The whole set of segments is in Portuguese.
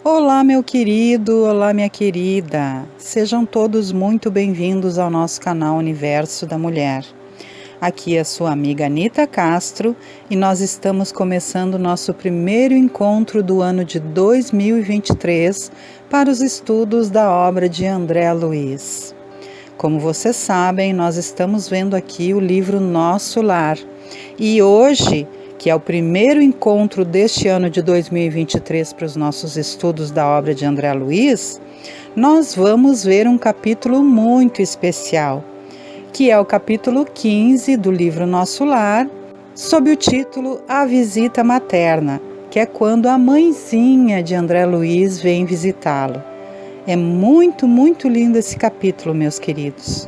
Olá, meu querido, olá, minha querida. Sejam todos muito bem-vindos ao nosso canal Universo da Mulher. Aqui é a sua amiga Anita Castro e nós estamos começando o nosso primeiro encontro do ano de 2023 para os estudos da obra de André Luiz. Como vocês sabem, nós estamos vendo aqui o livro Nosso Lar e hoje, que é o primeiro encontro deste ano de 2023 para os nossos estudos da obra de André Luiz, nós vamos ver um capítulo muito especial, que é o capítulo 15 do livro Nosso Lar, sob o título A Visita Materna, que é quando a mãezinha de André Luiz vem visitá-lo. É muito, muito lindo esse capítulo, meus queridos.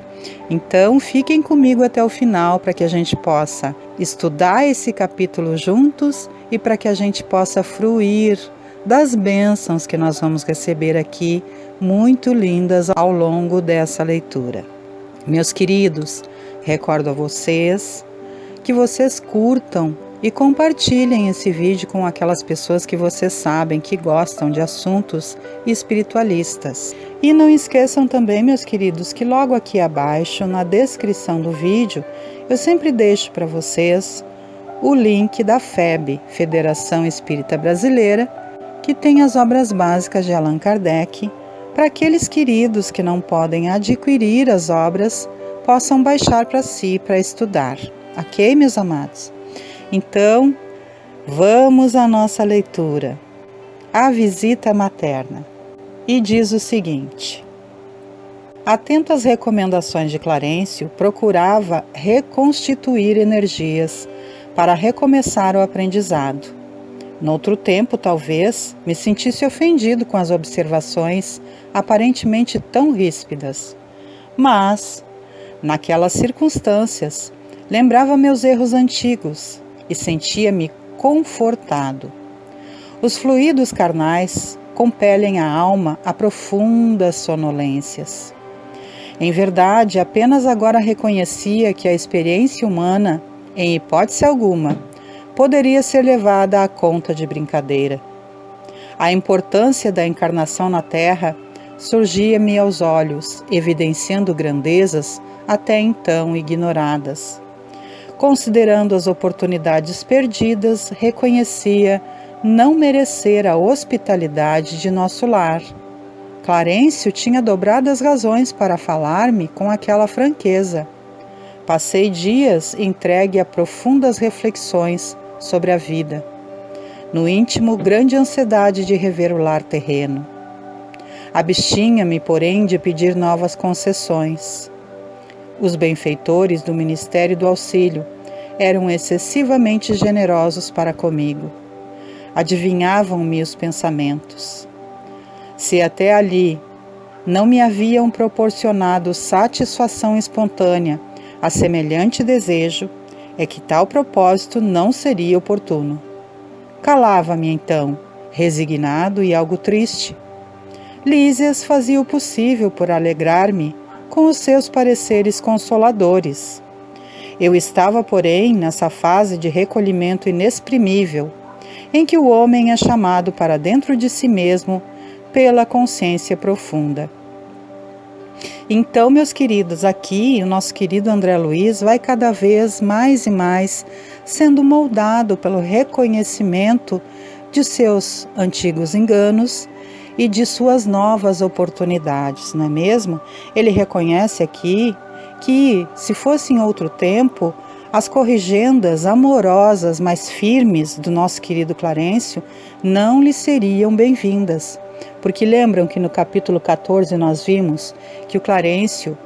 Então, fiquem comigo até o final para que a gente possa estudar esse capítulo juntos e para que a gente possa fruir das bênçãos que nós vamos receber aqui, muito lindas ao longo dessa leitura. Meus queridos, recordo a vocês que vocês curtam e compartilhem esse vídeo com aquelas pessoas que vocês sabem que gostam de assuntos espiritualistas. E não esqueçam também, meus queridos, que logo aqui abaixo, na descrição do vídeo, eu sempre deixo para vocês o link da FEB, Federação Espírita Brasileira, que tem as obras básicas de Allan Kardec, para aqueles queridos que não podem adquirir as obras, possam baixar para si para estudar. Ok, meus amados? Então, vamos à nossa leitura. A visita materna. E diz o seguinte: atento às recomendações de Clarencio, procurava reconstituir energias para recomeçar o aprendizado. Noutro tempo, talvez, me sentisse ofendido com as observações aparentemente tão ríspidas. Mas, naquelas circunstâncias, lembrava meus erros antigos e sentia-me confortado. Os fluidos carnais compelem a alma a profundas sonolências. Em verdade, apenas agora reconhecia que a experiência humana, em hipótese alguma, poderia ser levada à conta de brincadeira. A importância da encarnação na Terra surgia-me aos olhos, evidenciando grandezas até então ignoradas. Considerando as oportunidades perdidas, reconhecia não merecer a hospitalidade de nosso lar. Clarencio tinha dobradas razões para falar-me com aquela franqueza. Passei dias entregue a profundas reflexões sobre a vida. No íntimo, grande ansiedade de rever o lar terreno. Abstinha-me, porém, de pedir novas concessões. Os benfeitores do Ministério do Auxílio eram excessivamente generosos para comigo. Adivinhavam-me os pensamentos. Se até ali não me haviam proporcionado satisfação espontânea a semelhante desejo, é que tal propósito não seria oportuno. Calava-me então, resignado e algo triste. Lísias fazia o possível por alegrar-me com os seus pareceres consoladores. Eu estava, porém, nessa fase de recolhimento inexprimível, em que o homem é chamado para dentro de si mesmo pela consciência profunda. Então, meus queridos, aqui o nosso querido André Luiz vai cada vez mais e mais sendo moldado pelo reconhecimento de seus antigos enganos e de suas novas oportunidades, não é mesmo? Ele reconhece aqui que, se fosse em outro tempo, as corrigendas amorosas, mais firmes do nosso querido Clarencio não lhe seriam bem-vindas. Porque lembram que no capítulo 14 nós vimos que o Clarencio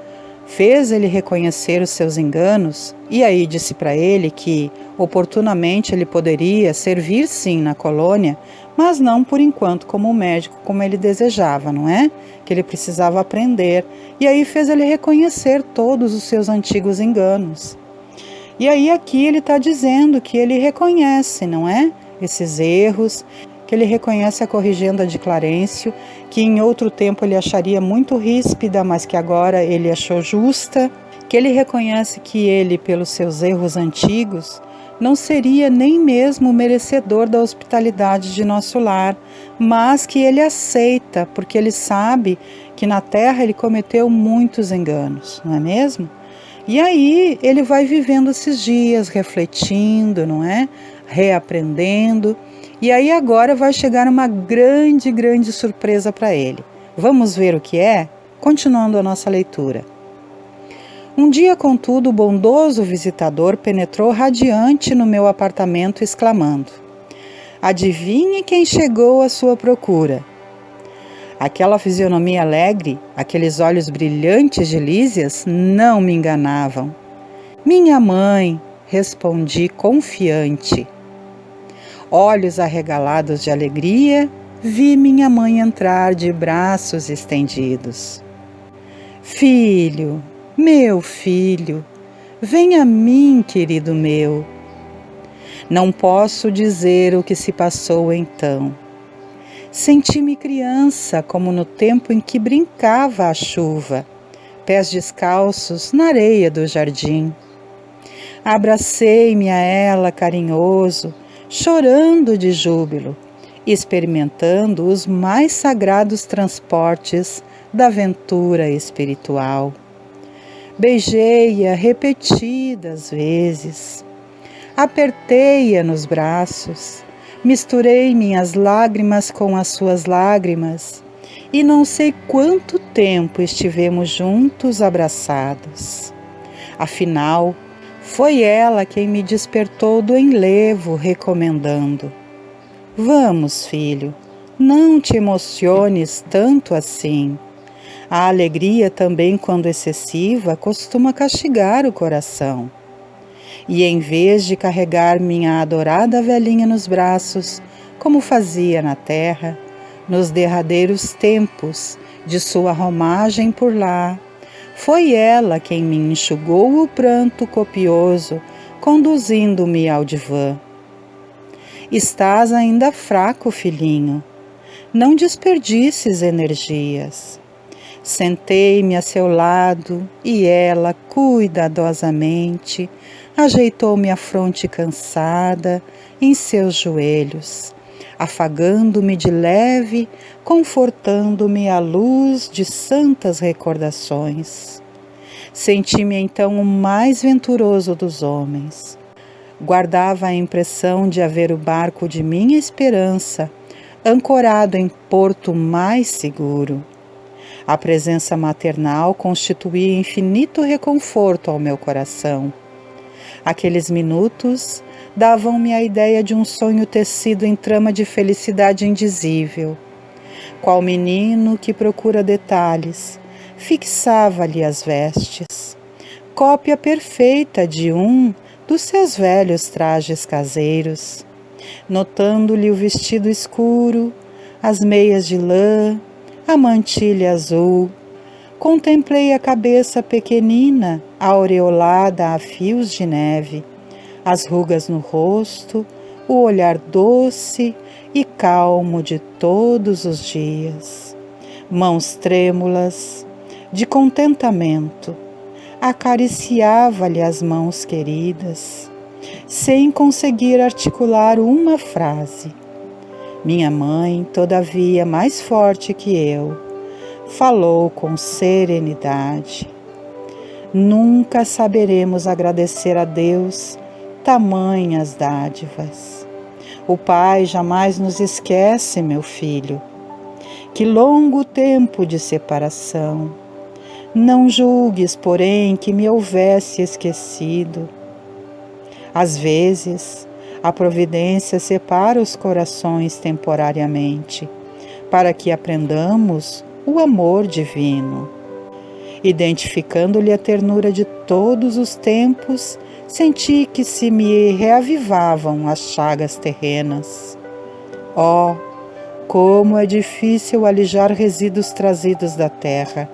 fez ele reconhecer os seus enganos e aí disse para ele que oportunamente ele poderia servir sim na colônia, mas não por enquanto como médico como ele desejava, não é? Que ele precisava aprender. E aí fez ele reconhecer todos os seus antigos enganos. E aí aqui ele está dizendo que ele reconhece, não é? Esses erros, que ele reconhece a corrigenda de Clarencio, que em outro tempo ele acharia muito ríspida, mas que agora ele achou justa, que ele reconhece que ele, pelos seus erros antigos, não seria nem mesmo merecedor da hospitalidade de nosso lar, mas que ele aceita, porque ele sabe que na terra ele cometeu muitos enganos, não é mesmo? E aí ele vai vivendo esses dias, refletindo, não é? Reaprendendo. E aí agora vai chegar uma grande, grande surpresa para ele. Vamos ver o que é? Continuando a nossa leitura. Um dia, contudo, o bondoso visitador penetrou radiante no meu apartamento, exclamando: adivinhe quem chegou à sua procura? Aquela fisionomia alegre, aqueles olhos brilhantes de Lísias não me enganavam. Minha mãe, respondi confiante. Olhos arregalados de alegria, vi minha mãe entrar de braços estendidos. Filho, meu filho, vem a mim, querido meu. Não posso dizer o que se passou então. Senti-me criança, como no tempo em que brincava à chuva, pés descalços na areia do jardim. Abracei-me a ela carinhoso, chorando de júbilo, experimentando os mais sagrados transportes da aventura espiritual. Beijei-a repetidas vezes, apertei-a nos braços, misturei minhas lágrimas com as suas lágrimas e não sei quanto tempo estivemos juntos abraçados. Afinal, foi ela quem me despertou do enlevo, recomendando: vamos, filho, não te emociones tanto assim. A alegria também, quando excessiva, costuma castigar o coração. E em vez de carregar minha adorada velhinha nos braços, como fazia na terra, nos derradeiros tempos de sua romagem por lá, foi ela quem me enxugou o pranto copioso, conduzindo-me ao divã. Estás ainda fraco, filhinho. Não desperdices energias. Sentei-me a seu lado e ela, cuidadosamente, ajeitou-me a fronte cansada em seus joelhos, afagando-me de leve, confortando-me à luz de santas recordações. Senti-me então o mais venturoso dos homens. Guardava a impressão de haver o barco de minha esperança, ancorado em porto mais seguro. A presença maternal constituía infinito reconforto ao meu coração. Aqueles minutos davam-me a ideia de um sonho tecido em trama de felicidade indizível. Qual menino que procura detalhes, fixava-lhe as vestes, cópia perfeita de um dos seus velhos trajes caseiros, notando-lhe o vestido escuro, as meias de lã, a mantilha azul. Contemplei a cabeça pequenina, aureolada a fios de neve, as rugas no rosto, o olhar doce e calmo de todos os dias. Mãos trêmulas, de contentamento, acariciava-lhe as mãos queridas, sem conseguir articular uma frase. Minha mãe, todavia mais forte que eu, falou com serenidade. Nunca saberemos agradecer a Deus tamanhas dádivas. O Pai jamais nos esquece, meu filho. Que longo tempo de separação. Não julgues, porém, que me houvesse esquecido. Às vezes, a providência separa os corações temporariamente, para que aprendamos o amor divino. Identificando-lhe a ternura de todos os tempos, senti que se me reavivavam as chagas terrenas. Oh, como é difícil alijar resíduos trazidos da terra!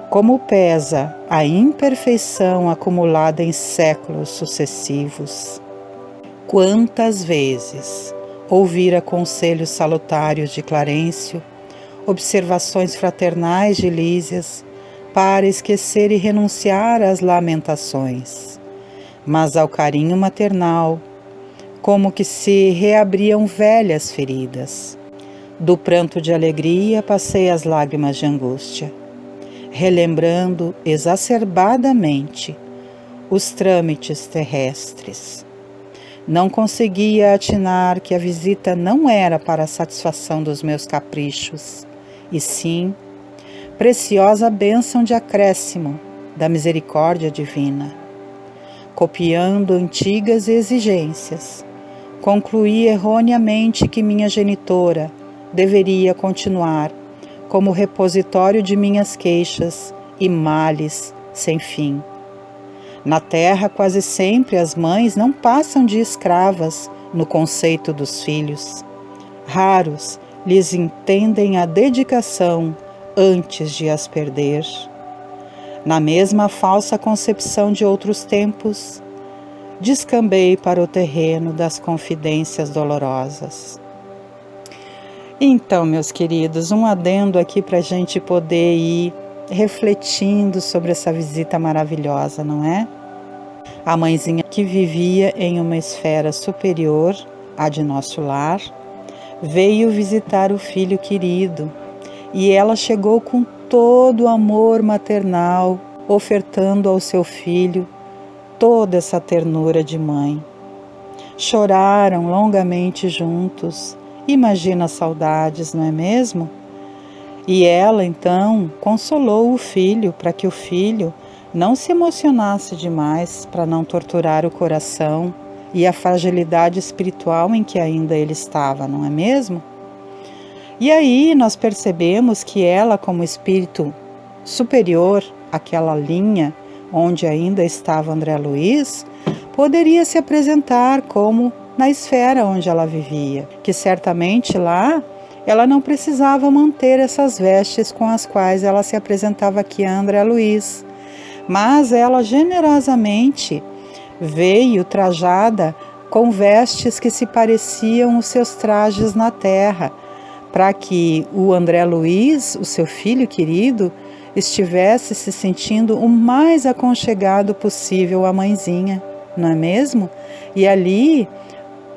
Como pesa a imperfeição acumulada em séculos sucessivos! Quantas vezes ouvira conselhos salutários de Clarencio, observações fraternais de Lísias, para esquecer e renunciar às lamentações. mas ao carinho maternal, como que se reabriam velhas feridas. Do pranto de alegria passei às lágrimas de angústia, relembrando exacerbadamente os trâmites terrestres. Não conseguia atinar que a visita não era para a satisfação dos meus caprichos, e sim preciosa bênção de acréscimo da misericórdia divina. Copiando antigas exigências, concluí erroneamente que minha genitora deveria continuar como repositório de minhas queixas e males sem fim. Na terra, quase sempre as mães não passam de escravas no conceito dos filhos. Raros lhes entendem a dedicação antes de as perder. Na mesma falsa concepção de outros tempos, descambei para o terreno das confidências dolorosas. Então, meus queridos, um adendo aqui para a gente poder ir refletindo sobre essa visita maravilhosa, não é? A mãezinha que vivia em uma esfera superior à de nosso lar, veio visitar o filho querido e ela chegou com todo o amor maternal, ofertando ao seu filho toda essa ternura de mãe. Choraram longamente juntos, imagina as saudades, não é mesmo? E ela, então, consolou o filho para que o filho não se emocionasse demais, para não torturar o coração e a fragilidade espiritual em que ainda ele estava, não é mesmo? E aí nós percebemos que ela, como espírito superior àquela linha onde ainda estava André Luiz, poderia se apresentar como na esfera onde ela vivia, que certamente lá ela não precisava manter essas vestes com as quais ela se apresentava aqui a André Luiz, mas ela generosamente veio trajada com vestes que se pareciam os seus trajes na terra, para que o André Luiz, o seu filho querido, estivesse se sentindo o mais aconchegado possível à mãezinha, não é mesmo? E ali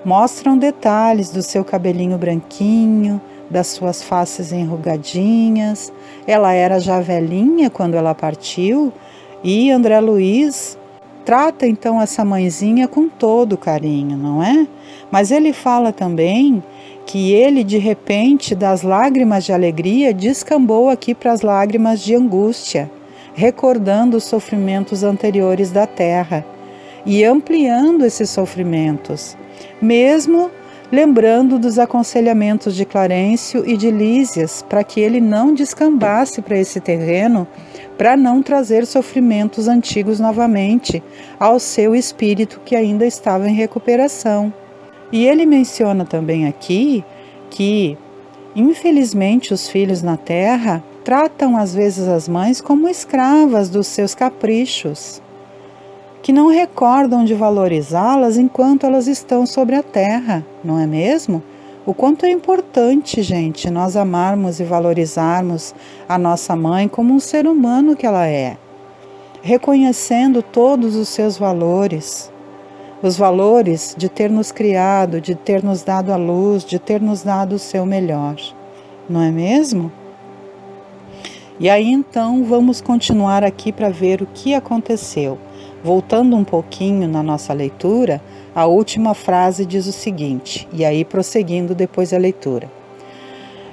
mostram detalhes do seu cabelinho branquinho, das suas faces enrugadinhas. Ela era já velhinha quando ela partiu e André Luiz trata então essa mãezinha com todo carinho, não é? Mas ele fala também que ele de repente das lágrimas de alegria descambou aqui para as lágrimas de angústia, recordando os sofrimentos anteriores da terra e ampliando esses sofrimentos, mesmo lembrando dos aconselhamentos de Clarencio e de Lísias para que ele não descambasse para esse terreno, para não trazer sofrimentos antigos novamente ao seu espírito que ainda estava em recuperação. E ele menciona também aqui que, infelizmente, os filhos na terra tratam às vezes as mães como escravas dos seus caprichos, que não recordam de valorizá-las enquanto elas estão sobre a terra, não é mesmo? O quanto é importante, gente, nós amarmos e valorizarmos a nossa mãe como um ser humano que ela é, reconhecendo todos os seus valores, os valores de ter nos criado, de ter nos dado a luz, de ter nos dado o seu melhor, não é mesmo? E aí então vamos continuar aqui para ver o que aconteceu. Voltando um pouquinho na nossa leitura, a última frase diz o seguinte, e aí prosseguindo depois a leitura.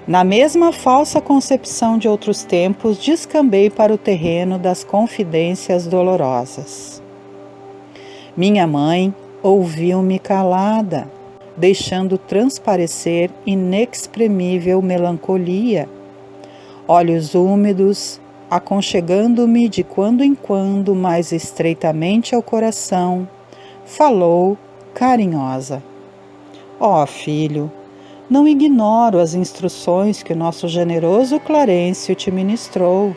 Na mesma falsa concepção de outros tempos, descambei para o terreno das confidências dolorosas. Minha mãe ouviu-me calada, deixando transparecer inexprimível melancolia. Olhos úmidos, aconchegando-me de quando em quando mais estreitamente ao coração, falou carinhosa. Ó filho, não ignoro as instruções que o nosso generoso Clarencio te ministrou.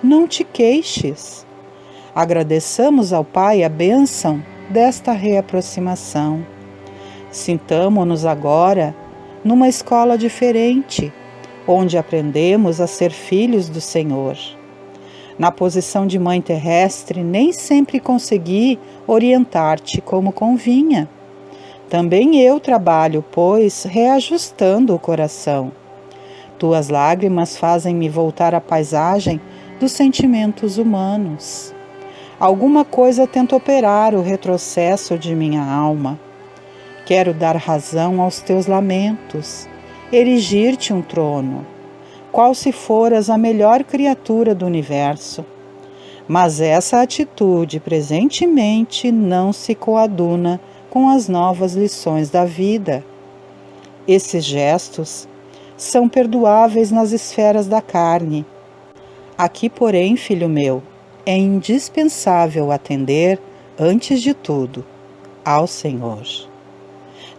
Não te queixes. Agradeçamos ao Pai a bênção desta reaproximação. Sintamo-nos agora numa escola diferente, onde aprendemos a ser filhos do Senhor. Na posição de mãe terrestre, nem sempre consegui orientar-te como convinha. Também eu trabalho, pois, reajustando o coração. Tuas lágrimas fazem-me voltar à paisagem dos sentimentos humanos. Alguma coisa tenta operar o retrocesso de minha alma. Quero dar razão aos teus lamentos, erigir-te um trono, qual se foras a melhor criatura do universo. Mas essa atitude presentemente não se coaduna com as novas lições da vida. Esses gestos são perdoáveis nas esferas da carne. Aqui, porém, filho meu, é indispensável atender, antes de tudo, ao Senhor.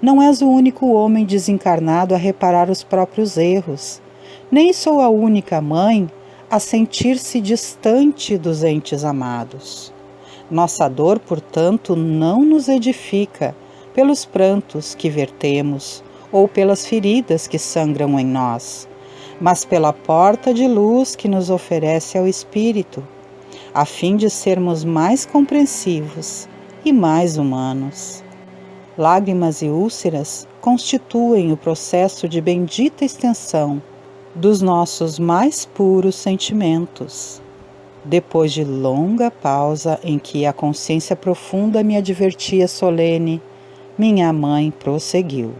Não és o único homem desencarnado a reparar os próprios erros, nem sou a única mãe a sentir-se distante dos entes amados. Nossa dor, portanto, não nos edifica pelos prantos que vertemos ou pelas feridas que sangram em nós, mas pela porta de luz que nos oferece ao Espírito, a fim de sermos mais compreensivos e mais humanos. Lágrimas e úlceras constituem o processo de bendita extensão dos nossos mais puros sentimentos. Depois de longa pausa em que a consciência profunda me advertia solene, minha mãe prosseguiu.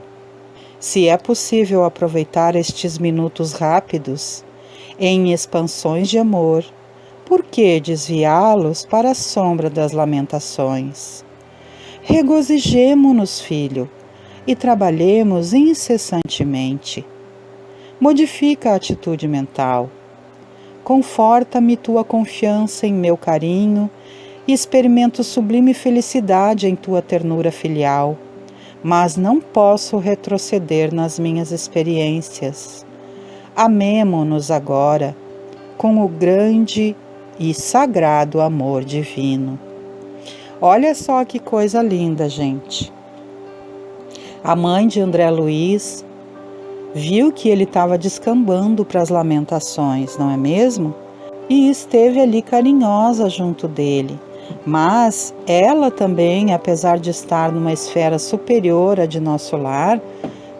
Se é possível aproveitar estes minutos rápidos em expansões de amor, por que desviá-los para a sombra das lamentações? Regozijemo-nos, filho, e trabalhemos incessantemente. Modifica a atitude mental. Conforta-me tua confiança em meu carinho e experimento sublime felicidade em tua ternura filial, mas não posso retroceder nas minhas experiências. Amemo-nos agora com o grande e sagrado amor divino. Olha só que coisa linda, gente. A mãe de André Luiz viu que ele estava descambando para as lamentações, não é mesmo? E esteve ali carinhosa junto dele. Mas ela também, apesar de estar numa esfera superior à de nosso lar,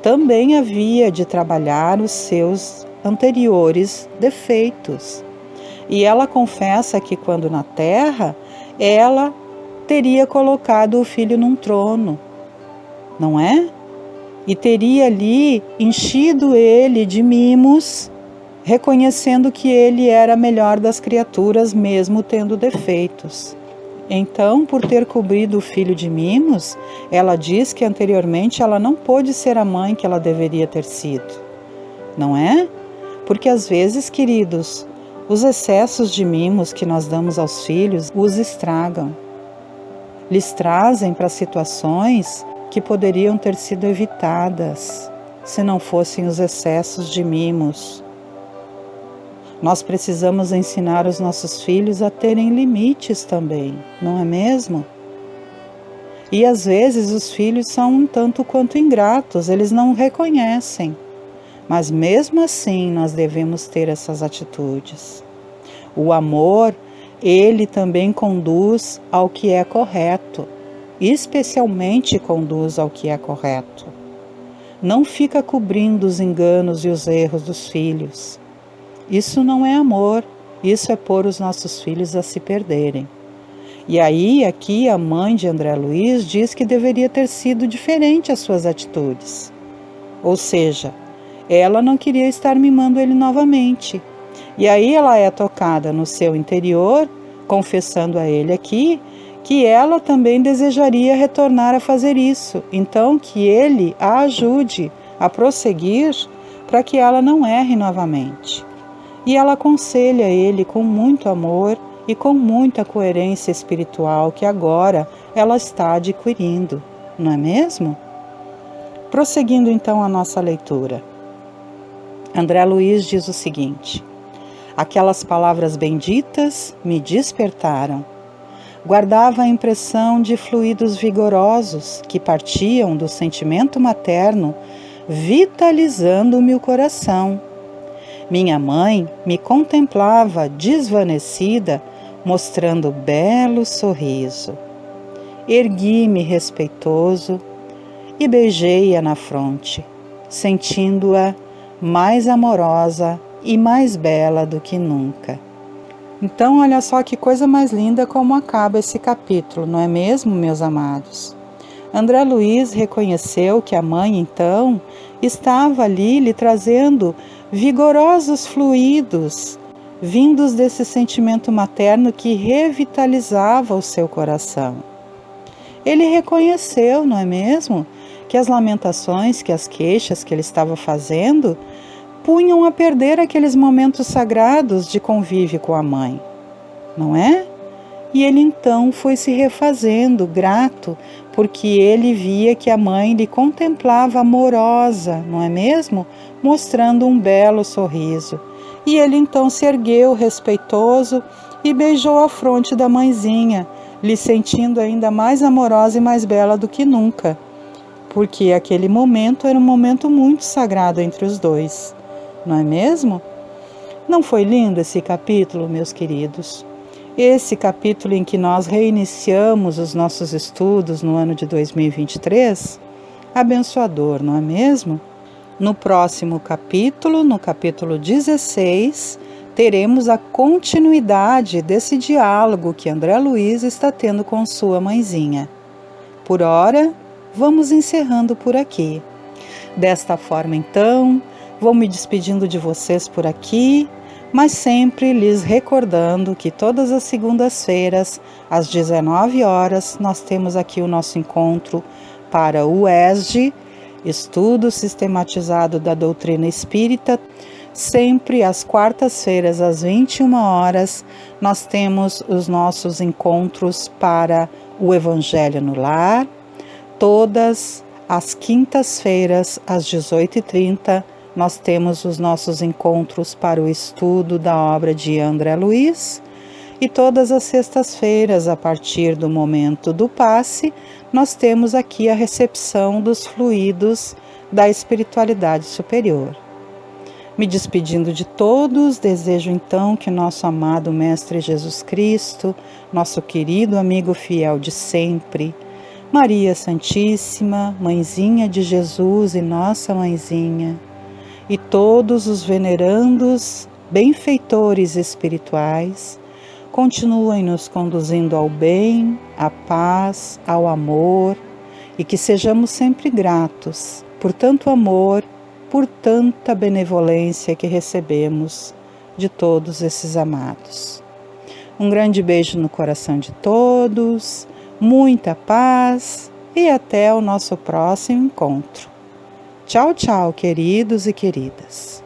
também havia de trabalhar os seus anteriores defeitos. E ela confessa que quando na terra, ela teria colocado o filho num trono, não é? E teria ali enchido ele de mimos, reconhecendo que ele era a melhor das criaturas, mesmo tendo defeitos. Então, por ter cobrido o filho de mimos, ela diz que anteriormente ela não pôde ser a mãe que ela deveria ter sido, não é? Porque às vezes, queridos, os excessos de mimos que nós damos aos filhos os estragam. Lhes trazem para situações que poderiam ter sido evitadas se não fossem os excessos de mimos. Nós precisamos ensinar os nossos filhos a terem limites também, não é mesmo? E às vezes os filhos são um tanto quanto ingratos, eles não reconhecem. Mas mesmo assim nós devemos ter essas atitudes. O amor, ele também conduz ao que é correto, especialmente conduz ao que é correto. Não fica cobrindo os enganos e os erros dos filhos. Isso não é amor, isso é pôr os nossos filhos a se perderem. E aí, aqui a mãe de André Luiz diz que deveria ter sido diferente as suas atitudes. Ou seja, ela não queria estar mimando ele novamente. E aí ela é tocada no seu interior, confessando a ele aqui, que ela também desejaria retornar a fazer isso. Então, que ele a ajude a prosseguir para que ela não erre novamente. E ela aconselha ele com muito amor e com muita coerência espiritual que agora ela está adquirindo, não é mesmo? Prosseguindo então a nossa leitura. André Luiz diz o seguinte: aquelas palavras benditas me despertaram. Guardava a impressão de fluidos vigorosos que partiam do sentimento materno, vitalizando-me o coração. Minha mãe me contemplava desvanecida, mostrando belo sorriso. Ergui-me respeitoso e beijei-a na fronte, sentindo-a mais amorosa e mais bela do que nunca. Então, olha só que coisa mais linda como acaba esse capítulo, não é mesmo, meus amados? André Luiz reconheceu que a mãe, então, estava ali lhe trazendo vigorosos fluidos, vindos desse sentimento materno que revitalizava o seu coração. Ele reconheceu, não é mesmo, que as lamentações, que as queixas que ele estava fazendo, punham a perder aqueles momentos sagrados de convívio com a mãe, não é? E ele então foi se refazendo, grato, porque ele via que a mãe lhe contemplava amorosa, não é mesmo? Mostrando um belo sorriso. E ele então se ergueu respeitoso e beijou a fronte da mãezinha, lhe sentindo ainda mais amorosa e mais bela do que nunca, porque aquele momento era um momento muito sagrado entre os dois, não é mesmo? Não foi lindo esse capítulo, meus queridos? Esse capítulo em que nós reiniciamos os nossos estudos no ano de 2023, abençoador, não é mesmo? No próximo capítulo, no capítulo 16, teremos a continuidade desse diálogo que André Luiz está tendo com sua mãezinha. Por ora, vamos encerrando por aqui. Desta forma, então, vou me despedindo de vocês por aqui, mas sempre lhes recordando que todas as segundas-feiras, às 19 horas, nós temos aqui o nosso encontro para o ESG, Estudo Sistematizado da Doutrina Espírita. Sempre às quartas-feiras, às 21 horas, nós temos os nossos encontros para o Evangelho no Lar. Todas as quintas-feiras, às 18h30, nós temos os nossos encontros para o estudo da obra de André Luiz. E todas as sextas-feiras, a partir do momento do passe, nós temos aqui a recepção dos fluidos da espiritualidade superior. Me despedindo de todos, desejo então que nosso amado Mestre Jesus Cristo, nosso querido amigo fiel de sempre, Maria Santíssima, Mãezinha de Jesus e nossa Mãezinha, e todos os venerandos benfeitores espirituais, continuem nos conduzindo ao bem, à paz, ao amor, e que sejamos sempre gratos por tanto amor, por tanta benevolência que recebemos de todos esses amados. Um grande beijo no coração de todos, muita paz e até o nosso próximo encontro. Tchau, tchau, queridos e queridas.